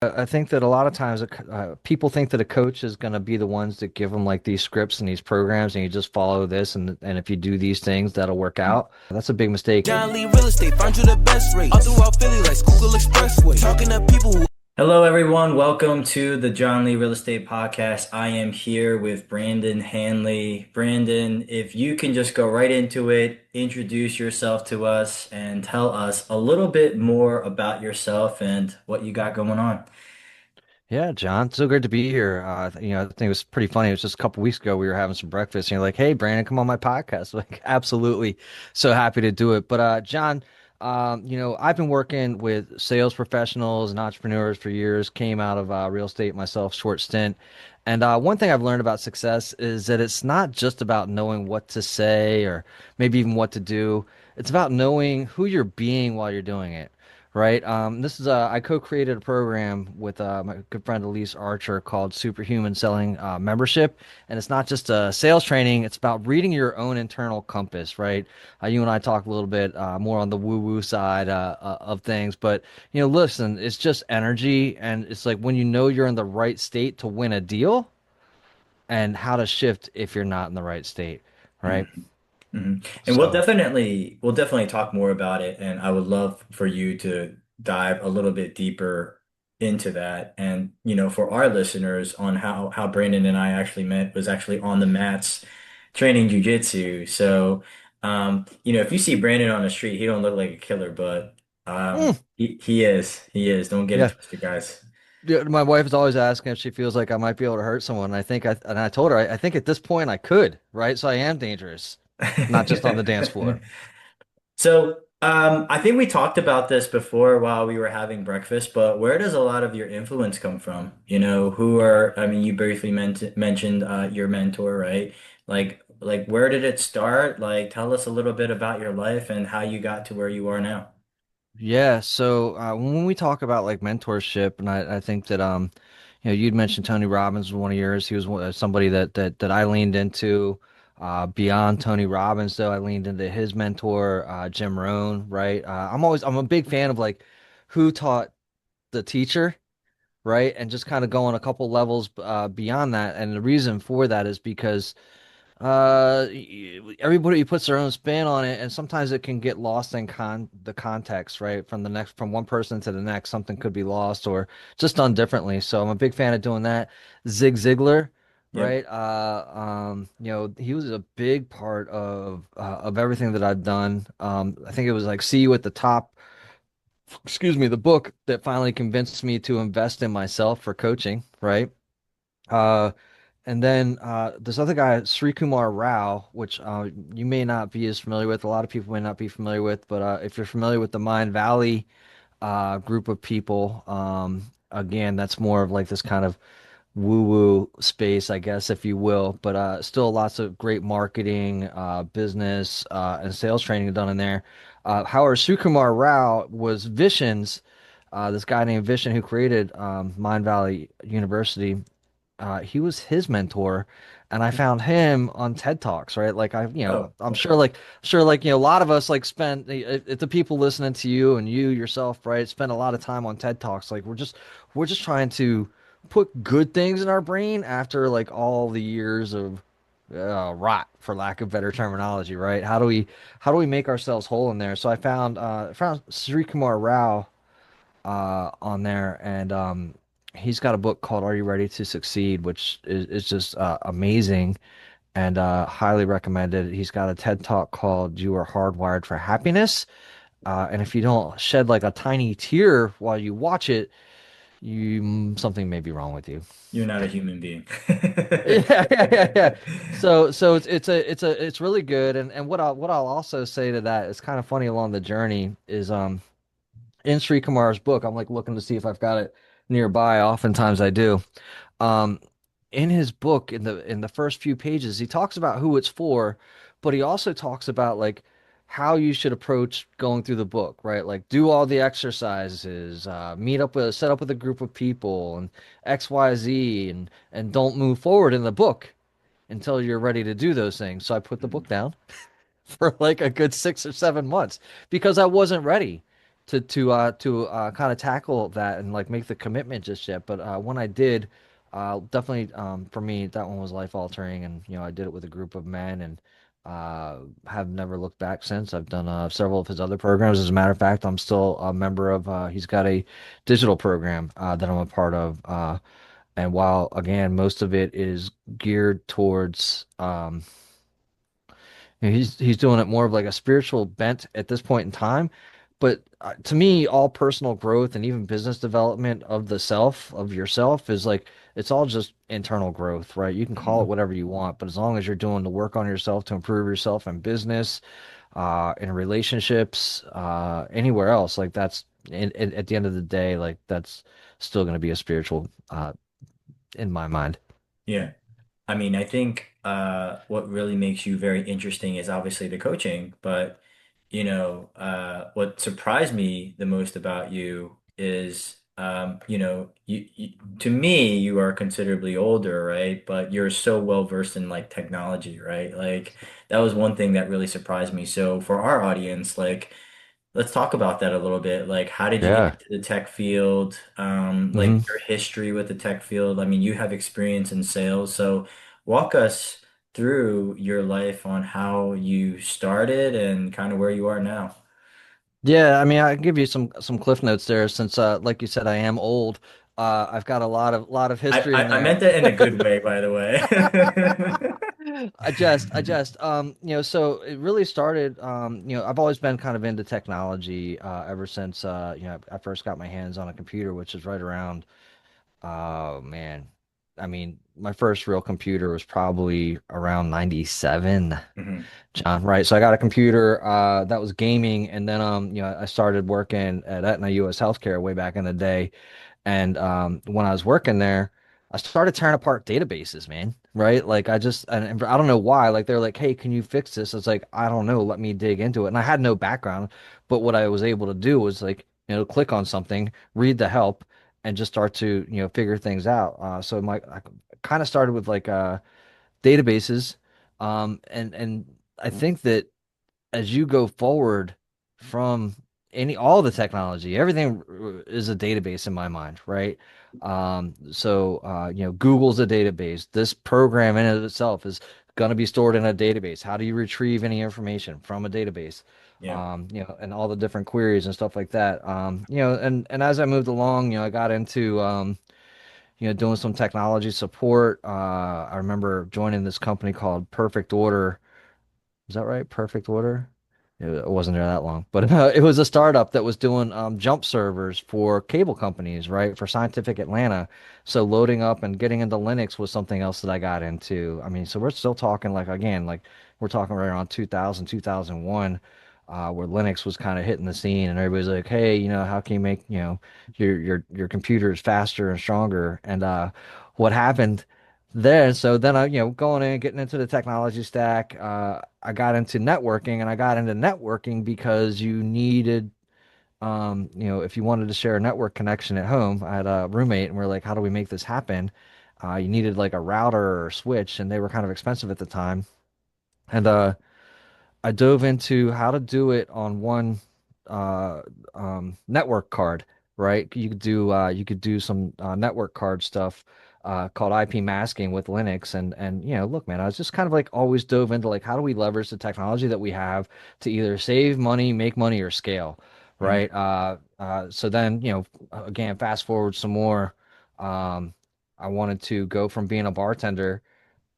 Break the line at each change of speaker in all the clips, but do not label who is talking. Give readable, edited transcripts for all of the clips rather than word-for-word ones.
I think that a lot of times people think that a coach is going to be the ones that give them like these scripts and these programs, and you just follow this, and if you do these things, that'll work out. That's a big mistake.
John Lee Real Estate, find you the best rate. All throughout Philly, like Schuylkill Expressway. Talking to people who
Hello, everyone. Welcome to the John Lee Real Estate Podcast. I am here with Brandon Hanley. Brandon, if you can just go right into it, introduce yourself to us and tell us a little bit more about yourself and what you got going on.
Yeah, John, so good to be here. I think it was pretty funny. It was just a couple weeks ago we were having some breakfast, and you're like, "Hey, Brandon, come on my podcast." Like, absolutely, so happy to do it. But John, I've been working with sales professionals and entrepreneurs for years. Came out of real estate myself, short stint. And one thing I've learned about success is that it's not just about knowing what to say or maybe even what to do. It's about knowing who you're being while you're doing it. Right. This is I co-created a program with my good friend Elise Archer called Superhuman Selling Membership, and it's not just sales training. It's about reading your own internal compass. Right. You and I talk a little bit more on the woo-woo side of things, but listen, it's just energy, and it's like when you know you're in the right state to win a deal, and how to shift if you're not in the right state. Right.
Mhm. And we'll
So.
definitely we'll definitely talk more about it, and I would love for you to dive a little bit deeper into that. And for our listeners on how Brandon and I actually met was actually on the mats training jujitsu. So if you see Brandon on the street, he don't look like a killer, but
Mm,
he is. He is. Don't get it
yeah.
twisted, guys.
Yeah, my wife is always asking if she feels like I might be able to hurt someone. And I told her, I think at this point I could, right? So I am dangerous, not just on the dance floor.
So, I think we talked about this before while we were having breakfast, but where does a lot of your influence come from? I mean, you briefly mentioned your mentor, right? Like where did it start? Like, tell us a little bit about your life and how you got to where you are now.
Yeah, so when we talk about like mentorship, and I think that you'd mentioned Tony Robbins was one of yours. He was somebody that I leaned into. Beyond Tony Robbins, though, I leaned into his mentor, Jim Rohn, right? I'm a big fan of like who taught the teacher, right? And just kind of going a couple levels beyond that. And the reason for that is because everybody puts their own spin on it, and sometimes it can get lost in the context, right? From one person to the next, something could be lost or just done differently. So I'm a big fan of doing that. Zig Ziglar,
Yep.
right? He was a big part of everything that I've done. I think it was like See You at the Top, excuse me, the book that finally convinced me to invest in myself for coaching, right? Uh, and then this other guy, Sri Kumar Rao, which you may not be as familiar with. A lot of people may not be familiar with, but if you're familiar with the Mind Valley group of people, again, that's more of like this kind of woo-woo space, I guess, if you will. But still, lots of great marketing, business, and sales training done in there. However, Sukumar Rao was Vishen's, this guy named Vishen who created Mind Valley University. He was his mentor, and I found him on TED Talks, right? Like
Oh,
I'm
okay.
sure, like a lot of us like spend if the people listening to you and you yourself, right, spend a lot of time on TED Talks. Like we're just trying to put good things in our brain after like all the years of rot, for lack of better terminology, right? How do we make ourselves whole in there? So I found Sri Kumar Rao on there, and he's got a book called "Are You Ready to Succeed," which is just amazing and highly recommended. He's got a TED Talk called "You Are Hardwired for Happiness," and if you don't shed like a tiny tear while you watch it, something may be wrong with you.
You're not a human being.
Yeah. So it's really good, and what I'll also say to that is kind of funny along the journey is in Sri Kumar's book, I'm like looking to see if I've got it nearby. Oftentimes I do. Um, in his book, in the first few pages, he talks about who it's for, but he also talks about like how you should approach going through the book, right? Like do all the exercises, set up with a group of people, and X, Y, Z, and don't move forward in the book until you're ready to do those things. So I put the book down for like a good 6 or 7 months because I wasn't ready to kind of tackle that and like make the commitment just yet. But when I did, definitely for me that one was life altering, and I did it with a group of men and have never looked back since. I've done several of his other programs. As a matter of fact, I'm still a member of. He's got a digital program that I'm a part of. And while again, most of it is geared towards he's doing it more of like a spiritual bent at this point in time. But to me, all personal growth and even business development of the self, of yourself, is like it's all just internal growth, right? You can call it
Mhm.
whatever you want, but as long as you're doing the work on yourself to improve yourself in business, in relationships, anywhere else, like that's at the end of the day, like that's still going to be a spiritual, in my mind.
Yeah. I mean, I think what really makes you very interesting is obviously the coaching, but what surprised me the most about you is to me you are considerably older, right? But you're so well versed in like technology, right? Like that was one thing that really surprised me. So for our audience, like let's talk about that a little bit. Like, how did you get
Yeah.
into the tech field? Like
hmm
your history with the tech field. I mean, you have experience in sales, so walk us through your life on how you started and kind of where you are now.
Yeah, I mean, I can give you some cliff notes there since, like you said, I am old. I've got a lot of
I,
history
I,
in
I
there.
meant that in a good way, by the way.
So it really started, I've always been kind of into technology, ever since, I first got my hands on a computer, which is right around, oh man, I mean, my first real computer was probably around 97.
Mhm.
John, right? So I got a computer that was gaming, and then I started working at Aetna US Healthcare way back in the day. And when I was working there, I started tearing apart databases, man. Right? Like and I don't know why. Like they're like, "Hey, can you fix this?" It's like, I don't know. Let me dig into it. And I had no background, but what I was able to do was like, click on something, read the help, and just start to figure things out. So I kind of started with like databases, and I think that as you go forward from all the technology, everything is a database in my mind, right? Google's a database. This program in and of itself is going to be stored in a database. How do you retrieve any information from a database?
Yeah.
And all the different queries and stuff like that. And as I moved along, I got into doing some technology support. I remember joining this company called Perfect Order. Is that right? Perfect Order? It wasn't there that long, but it was a startup that was doing jump servers for cable companies, right? For Scientific Atlanta. So loading up and getting into Linux was something else that I got into. I mean, so we're still talking like again, like we're talking right around 2000, 2001, where Linux was kind of hitting the scene, and everybody's like, "Hey, how can you make your computers faster and stronger?" And what happened there? So then going in, getting into the technology stack. I got into networking, and I got into networking because you needed, if you wanted to share a network connection at home. I had a roommate, and we are like, how do we make this happen? You needed like a router or switch, and they were kind of expensive at the time. And I dove into how to do it on one uh, network card, right? You could do some network card stuff called IP masking with Linux, and look, man, I was just kind of like always dove into like how do we leverage the technology that we have to either save money, make money, or scale,
Mhm.
right? So then again, fast forward some more. Um, I wanted to go from being a bartender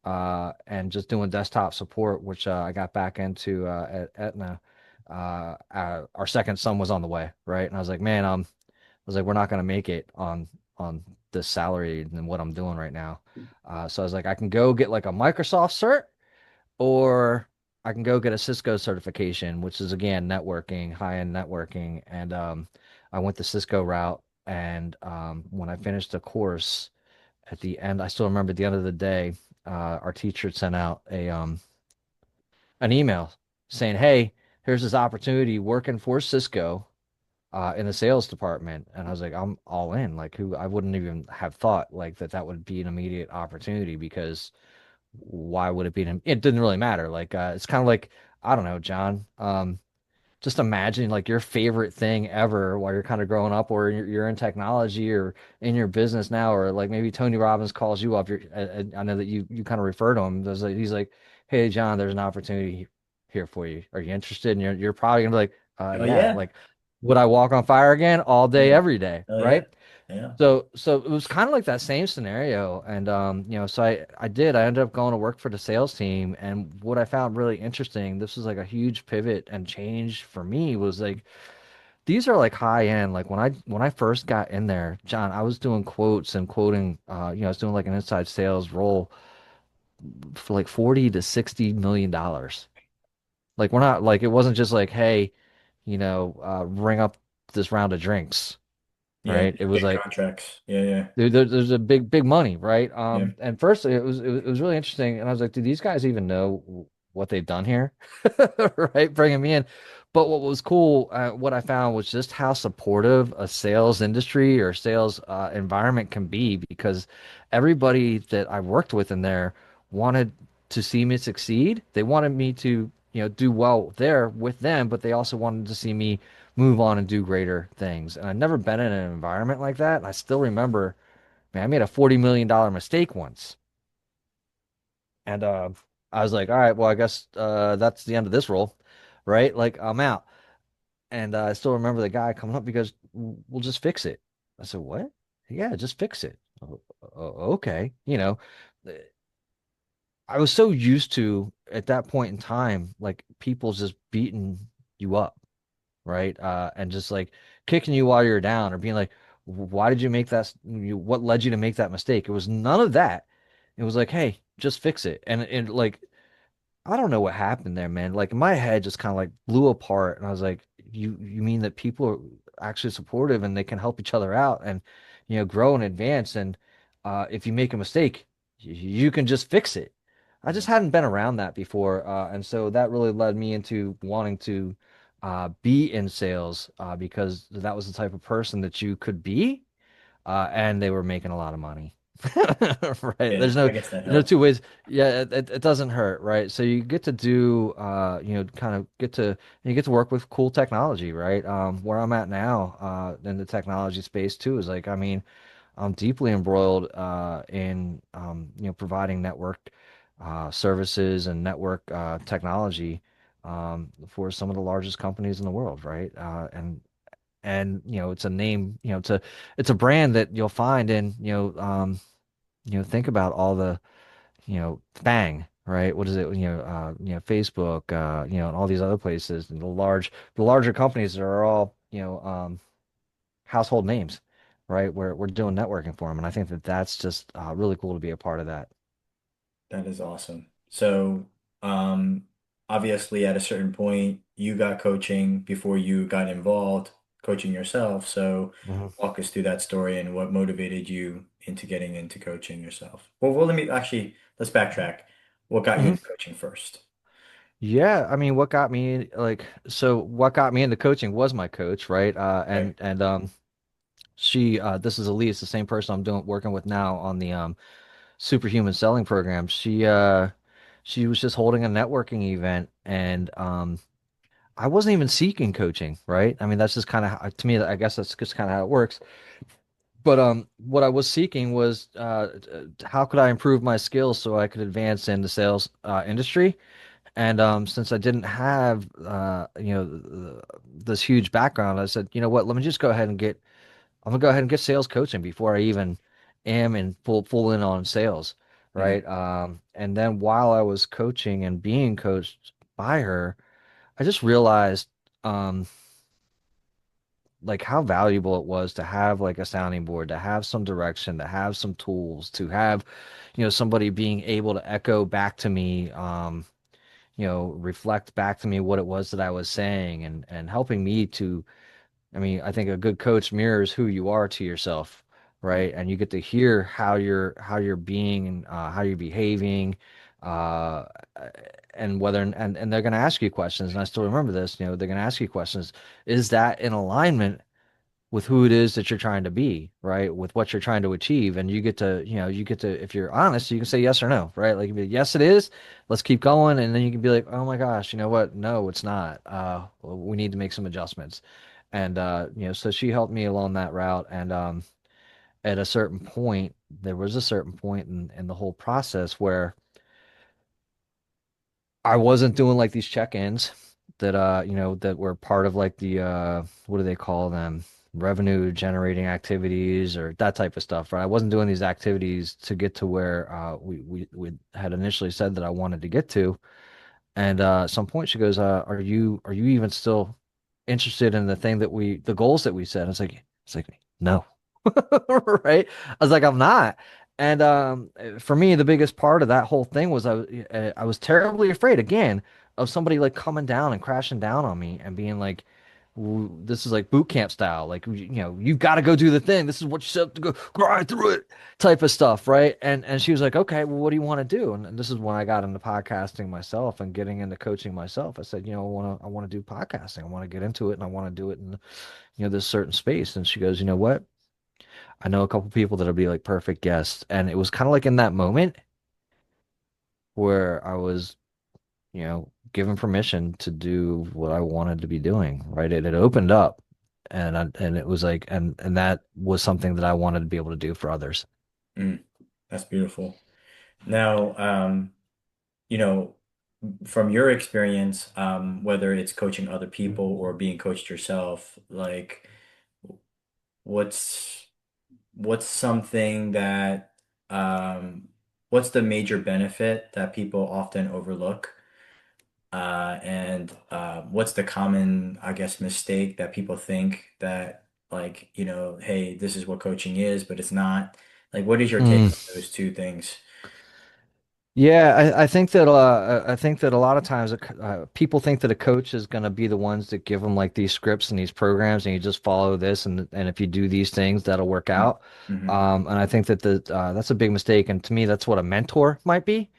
and just doing desktop support, which I got back into at Aetna. Our second son was on the way, right? And I was like, man, I was like, we're not gonna make it on this salary and what I'm doing right now. So I was like, I can go get like a Microsoft cert, or I can go get a Cisco certification, which is again networking, high-end networking. And I went the Cisco route. And when I finished the course, at the end, I still remember at the end of the day, our teacher sent out a an email saying, "Hey, here's this opportunity working for Cisco in the sales department." And I was like, "I'm all in." Like, who I wouldn't even have thought like that would be an immediate opportunity, because why would it be? It didn't really matter. Like, it's kind of like I don't know, John. just imagine like your favorite thing ever while you're kind of growing up, or you're in technology or in your business now, or like maybe Tony Robbins calls you up. I know that you kind of refer to him. He's like, "Hey, John, there's an opportunity here for you. Are you interested?" And you're probably gonna be like,
Oh
yeah."
yeah.
Like, would I walk on fire again all day,
Yeah.
every day,
Oh yeah.
right?
Yeah.
So it was kind of like that same scenario, and so I ended up going to work for the sales team, and what I found really interesting, this was like a huge pivot and change for me, was like these are like high end. Like when I first got in there, John, I was doing quotes and quoting, I was doing like an inside sales role for like 40 to 60 million dollars. Like we're not like it wasn't just like, hey, ring up this round of drinks,
Yeah.
right? It was
Big
like
contracts. Yeah. Yeah.
there's a big money, right?
Yeah.
And first it was really interesting, and I was like, do these guys even know what they've done here, right? Bringing me in. But what was cool, what I found was just how supportive a sales industry or sales environment can be, because everybody that I worked with in there wanted to see me succeed. They wanted me to, do well there with them, but they also wanted to see me move on and do greater things. And I'd never been in an environment like that. And I still remember, man, I made a $40 million mistake once. And I was like, all right, well, I guess that's the end of this role, right? Like, I'm out. And I still remember the guy coming up because we'll just fix it. I said, what? Yeah, just fix it. Okay. I was so used to at that point in time, like people just beating you up, right? And just like kicking you while you're down, or being like, why did you make that? What led you to make that mistake? It was none of that. It was like, hey, just fix it. And like, I don't know what happened there, man. Like my head just kind of like blew apart, and I was like, you mean that people are actually supportive and they can help each other out and grow and advance, and if you make a mistake, you can just fix it. I just hadn't been around that before, and so that really led me into wanting to be in sales, because that was the type of person that you could be, and they were making a lot of money. Right.
Yeah.
There's no
I guess that
no
helps.
two ways. Yeah, it doesn't hurt, right? So you get to do kind of you get to work with cool technology, right? Where I'm at now, in the technology space too, is like, I mean, I'm deeply embroiled in providing network services and network technology for some of the largest companies in the world, right? And it's a name, it's a brand that you'll find in, think about all the, FANG, right? What is it? Facebook, and all these other places, and the larger companies that are all, household names, right? We're doing networking for them, and I think that that's just really cool to be a part of that.
That is awesome. So, um, obviously, at a certain point, you got coaching before you got involved coaching yourself. So,
Hmm.
walk us through that story and what motivated you into getting into coaching yourself. Well, let me actually let's backtrack. What got you
Hmm.
into coaching first?
Yeah, I mean, what got me into coaching was my coach, right?
Right.
This is Elise, the same person I'm doing working with now on the superhuman selling program. She was just holding a networking event, and I wasn't even seeking coaching, right? I mean, that's just kind of, to me, I guess that's just kind of how it works. But what I was seeking was how could I improve my skills so I could advance in the sales industry. And since I didn't have this huge background, I said, you know what, let me just go ahead and I'm gonna go ahead and get sales coaching before I even am in full in on sales,
Mhm.
right? And then while I was coaching and being coached by her, I just realized um, like how valuable it was to have like a sounding board, to have some direction, to have some tools, to have, somebody being able to echo back to me, reflect back to me what it was that I was saying, and helping me to, I mean, I think a good coach mirrors who you are to yourself, right? And you get to hear how you're being, and how you're behaving, uh, and whether and they're going to ask you questions. And I still remember this. They're going to ask you questions. Is that in alignment with who it is that you're trying to be, right? With what you're trying to achieve. And you get to, you get to, if you're honest, you can say yes or no, right? Like, you can be, yes, it is. Let's keep going. And then you can be like, oh my gosh, you know what? No, it's not. Well, we need to make some adjustments. And, so she helped me along that route. And, at a certain point, there was a certain point in the whole process where I wasn't doing like these check-ins that that were part of like the what do they call them? Revenue generating activities or that type of stuff, right? I wasn't doing these activities to get to where we had initially said that I wanted to get to. And at some point she goes, are you even still interested in the goals that we set? It's like no. Right? I was like, I'm not. And for me, the biggest part of that whole thing was I was terribly afraid again of somebody like coming down and crashing down on me and being like, This is like boot camp style. Like, you've got to go do the thing. This is what you said to go grind through it," type of stuff, right? And she was like, "Okay, well, what do you want to do?" And this is when I got into podcasting myself and getting into coaching myself. I said, I want to do podcasting. I want to get into it, and I want to do it in this certain space. And she goes, "You know what? I know a couple people that'll be like perfect guests." And it was kind of like in that moment where I was, given permission to do what I wanted to be doing, right? It opened up, and it was like, and that was something that I wanted to be able to do for others.
Mm, that's beautiful. Now, you know, from your experience, whether it's coaching other people or being coached yourself, like what's what's something that what's the major benefit that people often overlook? And what's the common, I guess, mistake that people think that like, hey, this is what coaching is, but it's not. Like, what is your take
Mm.
on those two things?
Yeah, I think that a lot of times people think that a coach is going to be the ones that give them like these scripts and these programs, and you just follow this, and if you do these things, that'll work out.
Mm-hmm.
And I think that that's a big mistake. And to me, that's what a mentor might be.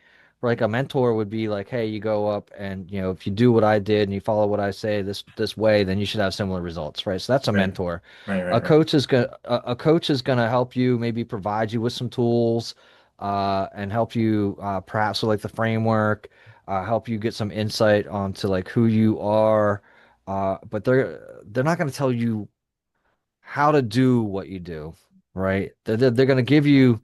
Like a mentor would be like, hey, you go up and if you do what I did and you follow what I say this way, then you should have similar results, right? So that's a
Right,
mentor.
right,
A
right, right.
coach is gonna a coach is gonna help you maybe provide you with some tools and help you perhaps with like the framework, help you get some insight onto like who you are. But they're not going to tell you how to do what you do, right? They're going to give you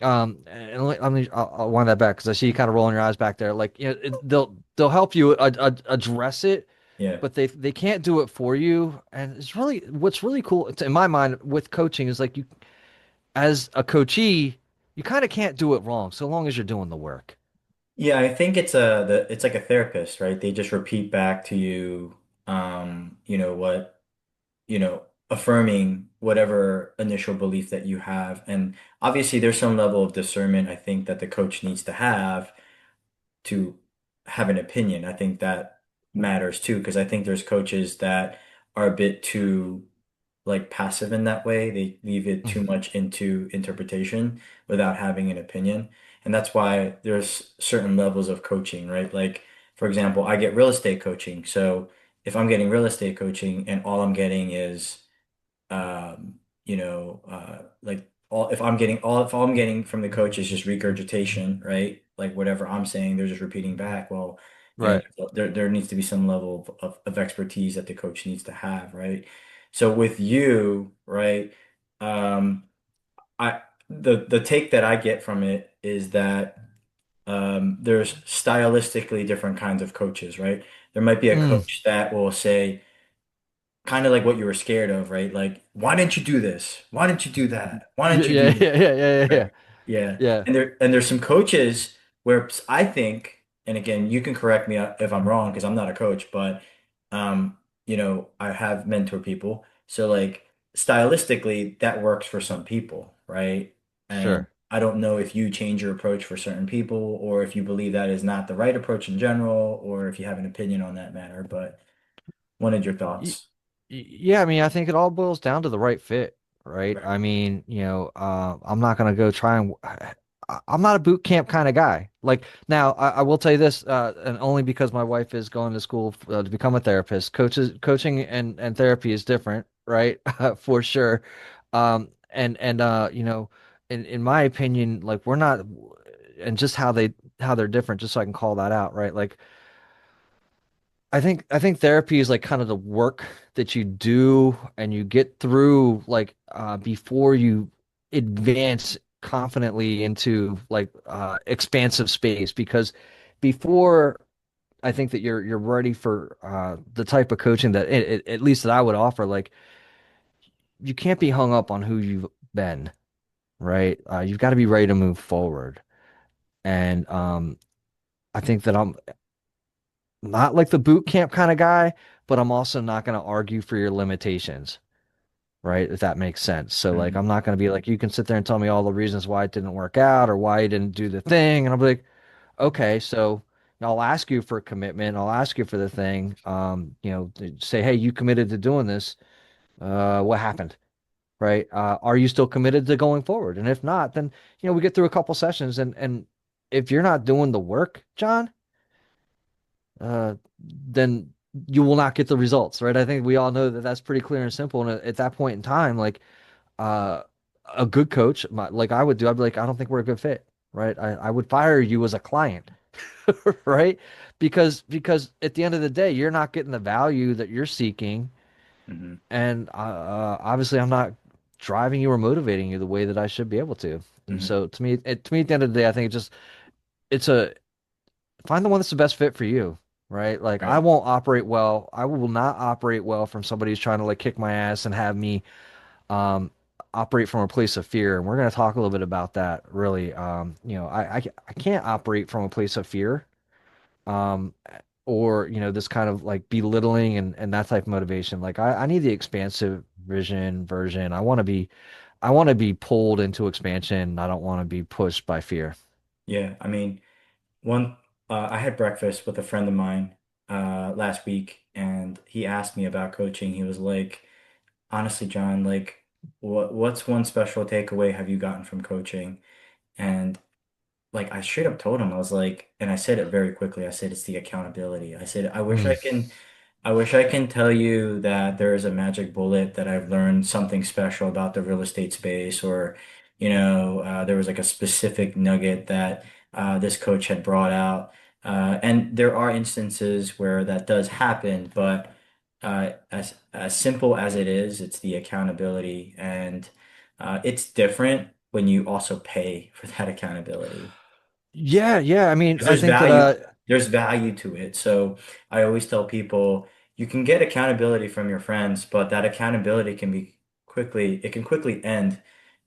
and I'll wind that back because I see you kind of rolling your eyes back there. Like they'll help you address it,
Yeah.
but they can't do it for you. And it's really what's really cool in my mind with coaching is like you as a coachee, you kind of can't do it wrong so long as you're doing the work.
Yeah, I think it's like a therapist, right? They just repeat back to you, what, affirming whatever initial belief that you have. And obviously there's some level of discernment I think that the coach needs to have an opinion. I think that matters too, because I think there's coaches that are a bit too like passive in that way. They leave it too
Mhm.
much into interpretation without having an opinion. And that's why there's certain levels of coaching, right? Like, for example, I get real estate coaching. So if I'm getting real estate coaching and all I'm getting is like all I'm getting from the coach is just regurgitation, right? Like whatever I'm saying, they're just repeating back. Well,
Right.
there needs to be some level of expertise that the coach needs to have, right? So with you, right, um, I the take that I get from it is that there's stylistically different kinds of coaches, right? There might be a
Mm.
coach that will say, kind of like what you were scared of, right? Like, why didn't you do this? Why didn't you do that? Why
Yeah,
didn't you
yeah,
do
yeah, yeah, yeah,
right?
yeah,
Yeah.
yeah.
And there's some coaches where I think, and again, you can correct me if I'm wrong because I'm not a coach, but I have mentor people. So like stylistically, that works for some people, right? And
Sure.
I don't know if you change your approach for certain people or if you believe that is not the right approach in general, or if you have an opinion on that matter, but wanted your
Y-
thoughts.
Yeah, I mean, I think it all boils down to the right fit, right?
Right.
I mean, I'm not gonna go try and I'm not a boot camp kind of guy. Like now, I will tell you this, and only because my wife is going to school to become a therapist. Coaching and therapy is different. right? For sure. And in my opinion, like we're not, and just how they're different, just so I can call that out, right? Like I think therapy is like kind of the work that you do and you get through like before you advance confidently into like expansive space, because before I think that you're ready for the type of coaching that at least that I would offer. Like you can't be hung up on who you've been, right? You've got to be ready to move forward. And I think that I'm not like the boot camp kind of guy, but I'm also not going to argue for your limitations, right? If that makes sense. So like
Mhm.
I'm not going to be like, you can sit there and tell me all the reasons why it didn't work out or why you didn't do the thing. And I'll be like, okay, so I'll ask you for a commitment. I'll ask you for the thing. Say, hey, you committed to doing this. What happened? Right? Are you still committed to going forward? And if not, then we get through a couple sessions, and if you're not doing the work, John, then you will not get the results, right? I think we all know that that's pretty clear and simple. And at that point in time, like uh, a good coach, like I would do, I'd be like, I don't think we're a good fit, right? I would fire you as a client, right? Because at the end of the day, you're not getting the value that you're seeking,
Mhm.
and obviously, I'm not driving you or motivating you the way that I should be able to. And
Mhm.
so, to me, at the end of the day, I think it's a find the one that's the best fit for you, right? Like I
Right.
won't operate well. I will not operate well from somebody who's trying to like kick my ass and have me um operate from a place of fear. And we're going to talk a little bit about that really. I can't operate from a place of fear. Um or this kind of like belittling and that type of motivation. Like I need the expansive vision version. I want to be pulled into expansion. I don't want to be pushed by fear.
Yeah. I mean, one, I had breakfast with a friend of mine last week, and he asked me about coaching. He was like, honestly, John, like, what's one special takeaway have you gotten from coaching? And like I straight up told him, I was like, and I said it very quickly. I said it's the accountability. I said
Mm.
I wish I can tell you that there is a magic bullet that I've learned something special about the real estate space, or there was like a specific nugget that this coach had brought out. And there are instances where that does happen, but as simple as it is, it's the accountability, and it's different when you also pay for that accountability.
Yeah, yeah. I mean,
Because
I think that
there's value to it. So I always tell people you can get accountability from your friends, but that accountability it can quickly end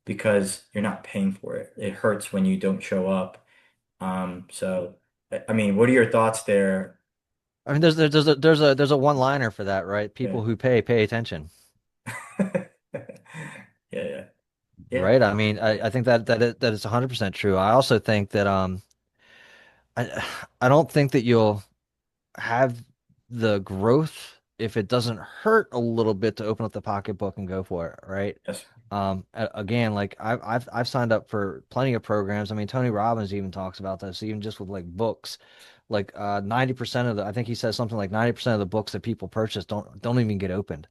because you're not paying for it. It hurts when you don't show up. So I mean, what are your thoughts there?
I mean, there's a one-liner for that, right?
Yeah.
People who pay attention,
Yeah, yeah. Yeah.
right? I mean, I think that is 100% true. I also think that I I don't think that you'll have the growth if it doesn't hurt a little bit to open up the pocketbook and go for it, right?
Yes.
Again, like I've signed up for plenty of programs. I mean, Tony Robbins even talks about this, even just with like books. Like 90% of the, I think he says something like 90% of the books that people purchase don't even get opened,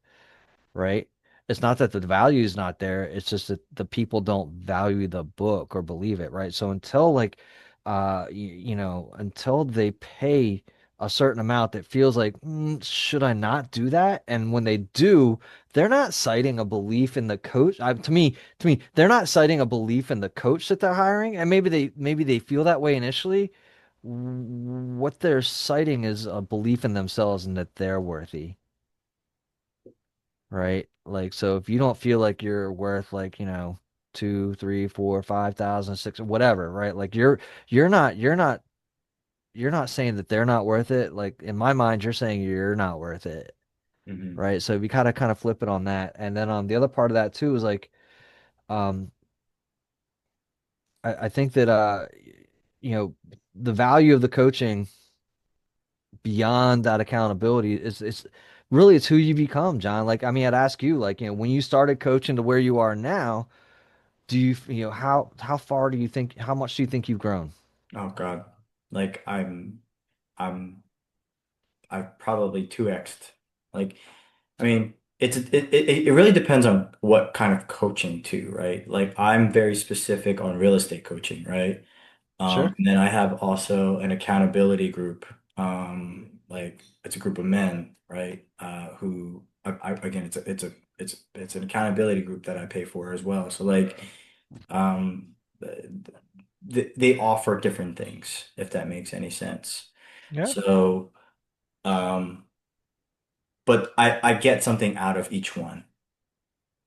right? It's not that the value is not there. It's just that the people don't value the book or believe it, right? So until like, until they pay a certain amount that feels like, should I not do that? And when they do, they're not citing a belief in the coach. To me, they're not citing a belief in the coach that they're hiring, and maybe they feel that way initially. What they're citing is a belief in themselves and that they're worthy, right? Like, so if you don't feel like you're worth like, two, three, four, 5,000, six, whatever, right? Like you're not saying that they're not worth it. Like in my mind, you're saying you're not worth it,
Hmm.
right? So we kind of flip it on that. And then the other part of that too is like, um, I think that you know, the value of the coaching beyond that accountability is it's who you become, John. Like, I mean, I'd ask you, like, when you started coaching to where you are now, do how far do you think, how much do you think you've grown?
Oh God. Like I'm I've probably 2x'd. Like, I mean. it really depends on what kind of coaching too, right? Like I'm very specific on real estate coaching, right?
Sure.
And then I have also an accountability group. Like it's a group of men, right? Who again, it's an accountability group that I pay for as well. So like, um, they offer different things, if that makes any sense.
Yeah.
So, um, but I get something out of each one,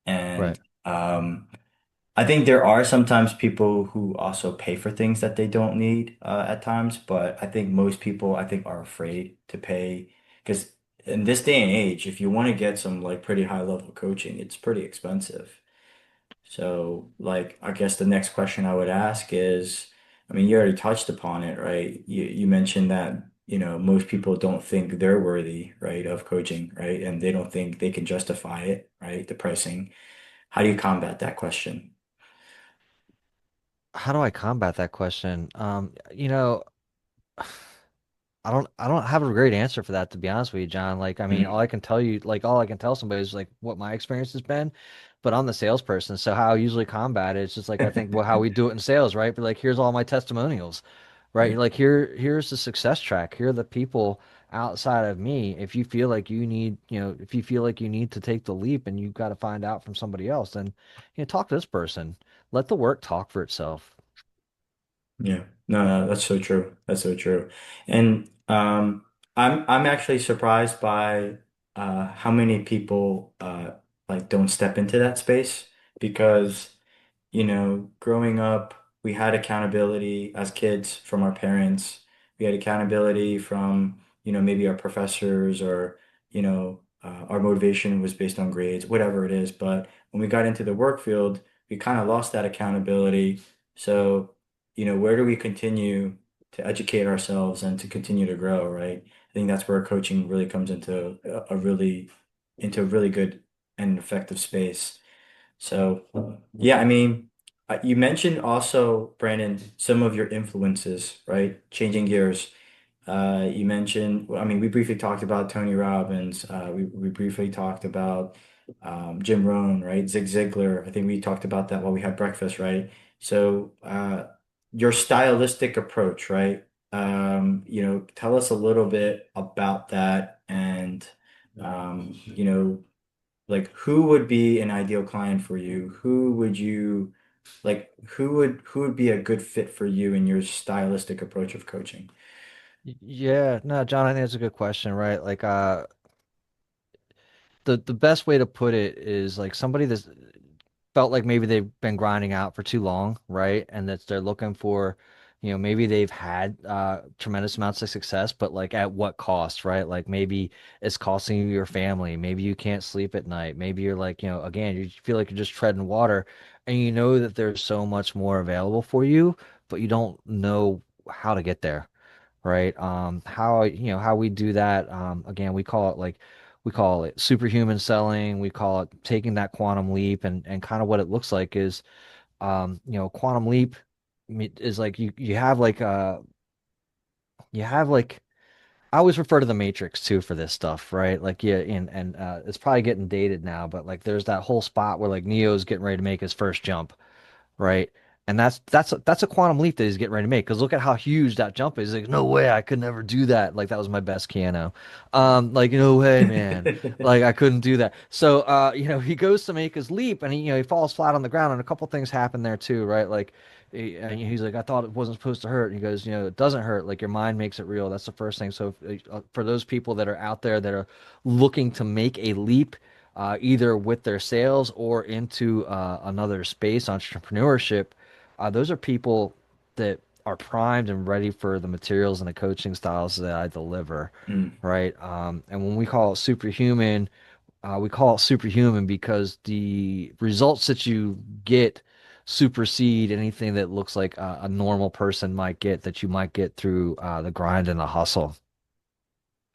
Right.
and I think there are sometimes people who also pay for things that they don't need at times, but I think most people I think are afraid to pay because in this day and age, if you want to get some like pretty high level coaching, it's pretty expensive. So like I guess the next question I would ask is, I mean, you already touched upon it, right? You mentioned that, most people don't think they're worthy, right, of coaching, right? And they don't think they can justify it, right? The pricing. How do you combat that question?
How do I combat that question? I don't have a great answer for that, to be honest with you, John. Like, I mean, all I can tell you, like, all I can tell somebody is like what my experience has been. But I'm the salesperson, so how I usually combat it is just like I think, well, how we do it in sales, right? But like, here's all my testimonials, right?
Yeah.
You're like, here's the success track. Here are the people outside of me. If you feel like you need, if you feel like you need to take the leap and you've got to find out from somebody else, then talk to this person. Let the work talk for itself.
Yeah. No, no, that's so true. That's so true. And I'm actually surprised by how many people like don't step into that space because growing up, we had accountability as kids from our parents. We had accountability from, maybe our professors or, our motivation was based on grades, whatever it is. But when we got into the work field, we kind of lost that accountability. So, where do we continue to educate ourselves and to continue to grow, right? I think that's where coaching really comes into a really good and effective space. So, yeah, I mean, you mentioned also, Brandon, some of your influences, right? Changing gears. You mentioned, well, I mean, we briefly talked about Tony Robbins. We briefly talked about Jim Rohn, right? Zig Ziglar. I think we talked about that while we had breakfast, right? So, your stylistic approach, right? Tell us a little bit about that and, like who would be an ideal client for you? Who would be a good fit for you in your stylistic approach of coaching?
Yeah, no, John, I think that's a good question, right? Like, the best way to put it is like somebody that's felt like maybe they've been grinding out for too long, right? And that they're looking for, maybe they've had tremendous amounts of success, but like at what cost, right? Like maybe it's costing you your family. Maybe you can't sleep at night. Maybe you're like, again, you feel like you're just treading water and you know that there's so much more available for you, but you don't know how to get there, right? How we do that, again, we call it superhuman selling. We call it taking that quantum leap, and kind of what it looks like is, quantum leap is like you have like I always refer to the Matrix too for this stuff, right? Like, yeah, and it's probably getting dated now, but like there's that whole spot where like Neo's getting ready to make his first jump, right? And that's a quantum leap that he's getting ready to make. Because look at how huge that jump is. Like, no way, I could never do that. Like that was my best Keanu. Like no way, man. Like I couldn't do that. So, he goes to make his leap, and he falls flat on the ground, and a couple things happen there too, right? Like, and he's like, I thought it wasn't supposed to hurt. And he goes, it doesn't hurt. Like your mind makes it real. That's the first thing. So, for those people that are out there that are looking to make a leap, either with their sales or into another space, entrepreneurship, those are people that are primed and ready for the materials and the coaching styles that I deliver,
Mm,
right? And when we call it superhuman because the results that you get supersede anything that looks like a normal person might get that you might get through the grind and the hustle.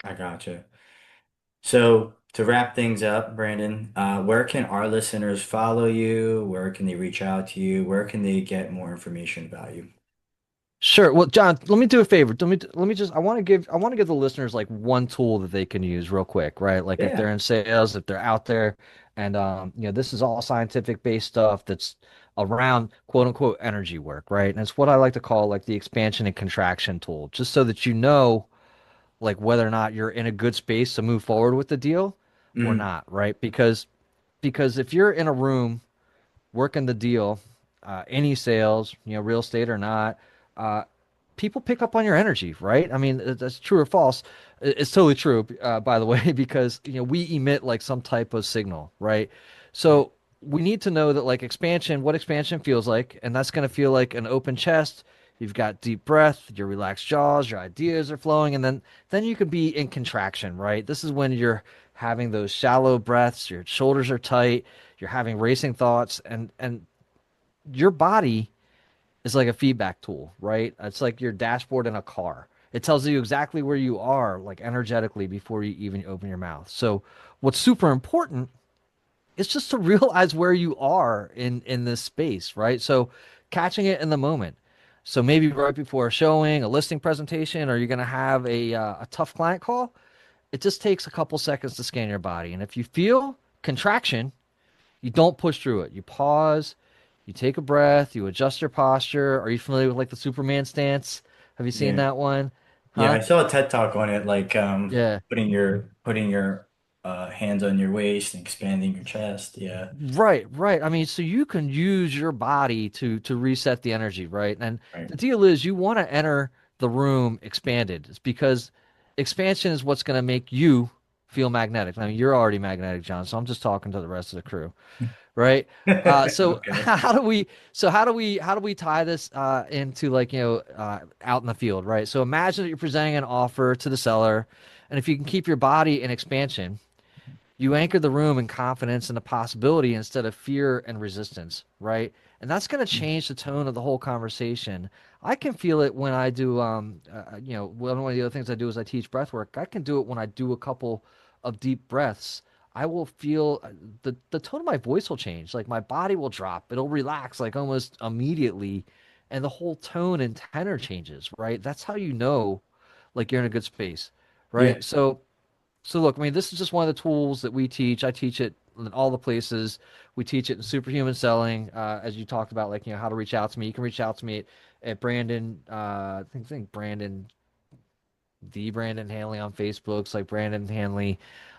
I gotcha. So to wrap things up, Brandon, where can our listeners follow you? Where can they reach out to you? Where can they get more information about you?
Sure. Well, John, let me do a favor. Let me just I want to give the listeners like one tool that they can use real quick, right? Like if they're
Yeah.
in sales, if they're out there and this is all scientific based stuff that's around quote unquote energy work, right? And it's what I like to call like the expansion and contraction tool, just so that you know like whether or not you're in a good space to move forward with the deal or
Mm,
not, right? Because if you're in a room working the deal, any sales, real estate or not, uh, people pick up on your energy, right? I mean, that's true or false. It's totally true, by the way, because we emit like some type of signal, right?
right.
So we need to know that like expansion, what expansion feels like, and that's going to feel like an open chest. You've got deep breath, your relaxed jaws, your ideas are flowing, and then you could be in contraction, right? This is when you're having those shallow breaths, your shoulders are tight, you're having racing thoughts, and your body is like a feedback tool, right? It's like your dashboard in a car. It tells you exactly where you are, like energetically, before you even open your mouth. So, what's super important is just to realize where you are in this space, right? So, catching it in the moment. So maybe right before a showing, a listing presentation, or you're going to have a tough client call, it just takes a couple seconds to scan your body. And if you feel contraction, you don't push through it. You pause, you take a breath, you adjust your posture. Are you familiar with like the Superman stance? Have you seen
Yeah.
that one?
Yeah,
Huh?
I saw a TED talk on it, like
Yeah.
putting your hands on your waist and expanding your chest. Yeah.
Right, right. I mean, so you can use your body to reset the energy, right? And
Right.
the deal is you want to enter the room expanded. It's because expansion is what's going to make you feel magnetic. I mean, you're already magnetic, John, so I'm just talking to the rest of the crew. Right? So
Okay.
how do we tie this into like out in the field, right? So imagine that you're presenting an offer to the seller, and if you can keep your body in expansion, you anchor the room in confidence and the possibility instead of fear and resistance, right? And that's going to change the tone of the whole conversation. I can feel it when I do, one of the other things I do is I teach breath work. I can do it when I do a couple of deep breaths. I will feel the tone of my voice will change. Like my body will drop. It'll relax like almost immediately. And the whole tone and tenor changes, right? That's how you know like you're in a good space,
Yeah.
right? So look, I mean, this is just one of the tools that we teach. I teach it in all the places. We teach it in superhuman selling, as you talked about, like how to reach out to me. You can reach out to me at Brandon. I think Brandon, the Brandon Hanley on Facebook. It's like Brandon Hanley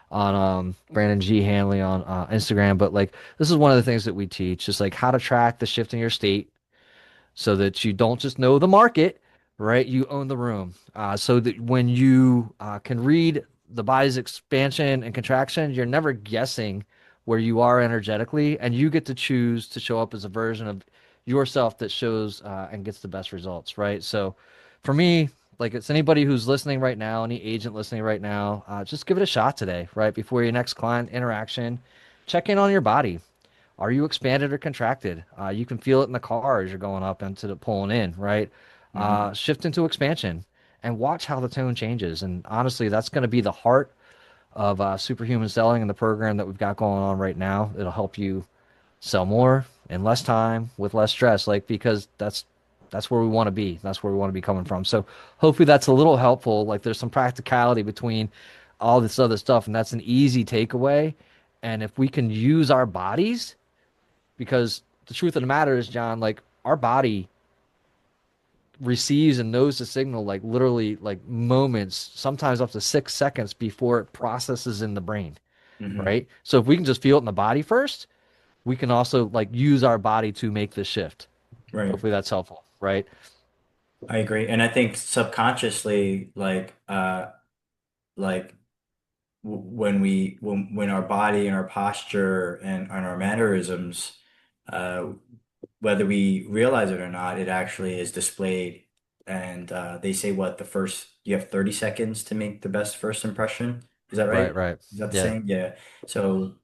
on Brandon G Hanley on Instagram. But like this is one of the things that we teach, just like how to track the shift in your state so that you don't just know the market, right? You own the room. So that when you can read the body's expansion and contraction, you're never guessing where you are energetically, and you get to choose to show up as a version of yourself that shows and gets the best results, right? So for me, like it's anybody who's listening right now, any agent listening right now, just give it a shot today, right? Before your next client interaction, check in on your body. Are you expanded or contracted? You can feel it in the car as you're going up into the pulling in, right?
Hmm.
Shift into expansion and watch how the tone changes. And honestly, that's going to be the heart of superhuman selling and the program that we've got going on right now. It'll help you sell more in less time with less stress, like because that's where we want to be. That's where we want to be coming from. So hopefully that's a little helpful. Like there's some practicality between all this other stuff, and that's an easy takeaway. And if we can use our bodies because the truth of the matter is, John, like our body receives and knows the signal like literally like moments, sometimes up to 6 seconds before it processes in the brain,
Hmm.
right? So if we can just feel it in the body first, we can also like use our body to make this shift.
Right.
Hopefully that's helpful, right?
I agree. And I think subconsciously, like when our body and our posture and our mannerisms, uh, whether we realize it or not, it actually is displayed. And they say what the first you have 30 seconds to make the best first impression. Is that
Right,
right?
right.
Is that the
Yeah.
same? Yeah. So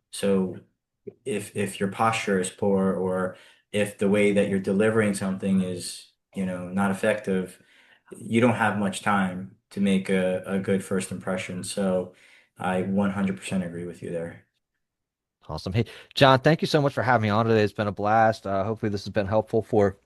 if your posture is poor or if the way that you're delivering something is, not effective, you don't have much time to make a good first impression. So I 100% agree with you there.
Awesome. Hey, John, thank you so much for having me on today. It's been a blast. Hopefully this has been helpful for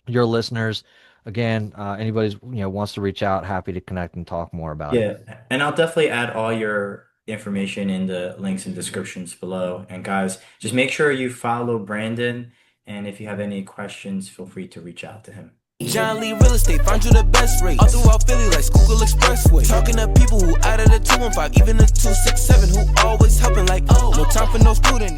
your listeners. again, anybody's wants to reach out, happy to connect and talk more about it.
Yeah, and I'll definitely add all your information in the links and descriptions below. And guys, just make sure you follow Brandon. And if you have any questions, feel free to reach out to him.
John Lee Real Estate, find you the best rates. All throughout Philly like Schuylkill Expressway. Talking to people who out of the 215, even the 267, who always helping like, oh, no time for no student.